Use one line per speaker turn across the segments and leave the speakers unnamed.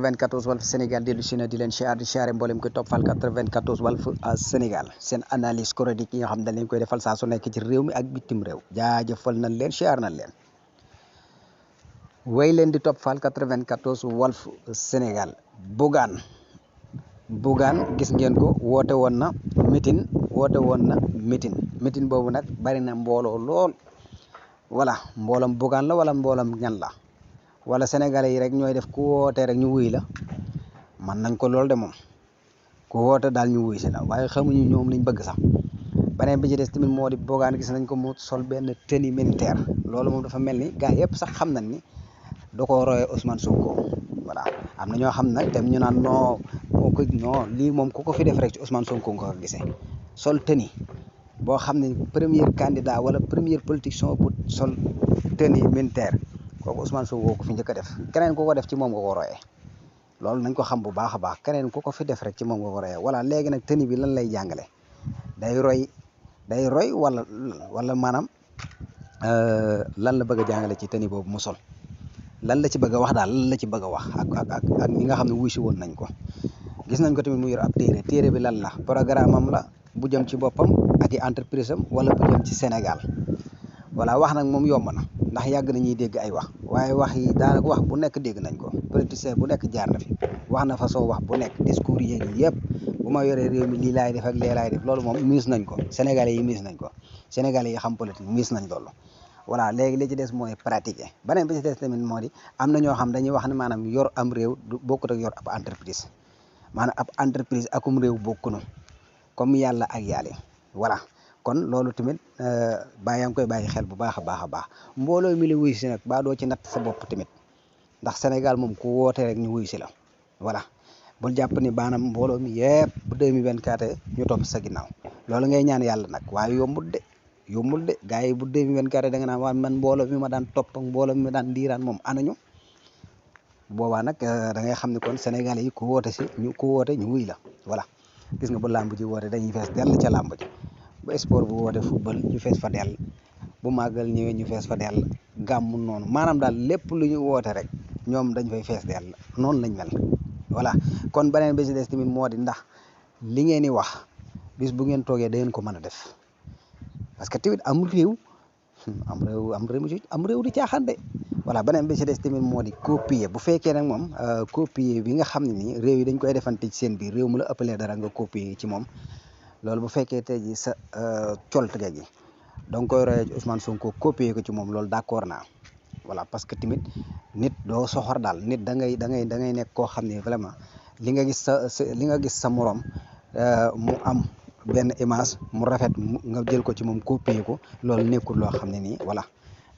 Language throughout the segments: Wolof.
94 Walf Sénégal dellu si na di leen siyaare mboolem koy toppal 94 Walf Sénégal seen analyse chronique yi nga xam ne dañ leen koy defal saa su nekk ci réew mi ak bitim réew jaajëfal nañ leen siyaar nañ leen way leen di toppal 94 Walf Sénégal Bougane gis ngeen ko woote woon na meeting boobu nag bari na mbooloo lool voilà mboolam Bougane la wala mboolam ñan la wala sénégalais yi rek ñooy def ku woote rek ñu wuy la man nañ ko lool de moom ku woote daal ñu wuy si la waaye xamuñu ñoom liñ bëgg sax beneen bi ci des tamit moo di Bougane gis nañ ko mu sol benn tenue militaire loolu moom dafa mel ni gars yëpp sax xam nañ ni da koo royee Ousmane Sonko voilà am na ñoo xam nag dem ñu naan non lii moom ku ko fi def rek ci Ousmane Sonko nga ko gisee sol tenue boo xam ne premier candidat wala premier politicien bu sol tenue militaire kooku Ousmane Sonko ko fi njëkk a def keneen ku ko def ci moom nga ko royee loolu nañ ko xam bu baax a baax keneen ku ko fi def rek ci moom nga ko royee voilà léegi nag tenue bi lan lay jàngale day roy wala maanaam lan la bëgg a jàngale ci tenue boobu mu sol lan la ci bëgg a wax daal lan la ci bëgg a wax ak ñi nga xam ne wuy si woon nañ ko gis nañ ko tamit mu yor ab téere bi lan la programme am la bu jëm ci boppam ak i entreprise am wala bu jëm ci Sénégal voilà wax nag moom yomb na ndax yàgg na ñuy dégg ay wax waaye wax yi daanaka wax bu nekk dégg nañ ko politicien bu nekk jaar na fi wax na façon wax bu nekk discours yi yëpp bu ma yoree réew mi lii laay def ak lee laay def loolu moom miis nañ ko sénégalais yi miis nañ ko sénégalais yi xam politique miis nañ loolu voilà léegi li ci des mooy pratiquer beneen bi ci des tamit moo di am na ñoo xam dañuy wax ne maanaam yor am réew du bokkut ak yor ab entreprise maanaam ab entreprise akum réew bokkunu comme yàlla ak yàlla voilà kon loolu tamit yaa ngi koy bàyyi xel bu baax a baax mbooloo mi la wuy si nag baa doo ci natt sa bopp tamit ndax Sénégal moom ku woote rek ñu wuy si la voilà bul jàpp ni baanaam mbooloo mi yëpp bu 2024 ñu topp sa ginnaaw loolu ngay ñaan yàlla nag waaye yombul de gars yi bu 2024 da nga naan waa man mbooloo mi ma daan topp ak mbooloo mi ma daan diiraan moom anañu boobaa nag da ngay xam ne kon Sénégalais yi ku woote ñu wuy la voilà gis nga bu làmb ji woote dañuy fees dell ca làmb ji bu sport bu woote football ñu fees fa dell bu màggal ñëwee ñu fees fa dell gàmmu noonu maanaam daal lépp lu ñu woote rek ñoom dañ fay fees dell noonu lañ mel voilà kon beneen bi ci des tamit moo di ndax li ngeen di wax bis bu ngeen toogee da ngeen ko mën a def parce que tamit am réew di caaxaan de voilà beneen bi ci des tamit moo di copier bu fekkee nag moom copier bi nga xam ne nii réew yi dañ koy defante ci seen biir réew mu la ëppalee dara nga copier ci moom loolu bu fekkee tey ji sa coltga gi donc koy royee ci Ousmane Sonko copier ko ci moom loolu d'accord naa voilà parce que tamit nit doo soxor daal nit da ngay nekk koo xam ne vraiment li nga gis sa morom mu am benn image mu rafet nga jël ko ci moom copier ko loolu nekkul loo xam ne nii voilà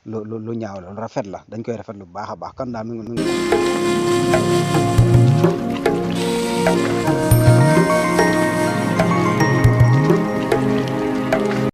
lu ñaaw loolu rafet la dañ koy rafet lu baax a baax kan daal mi ngi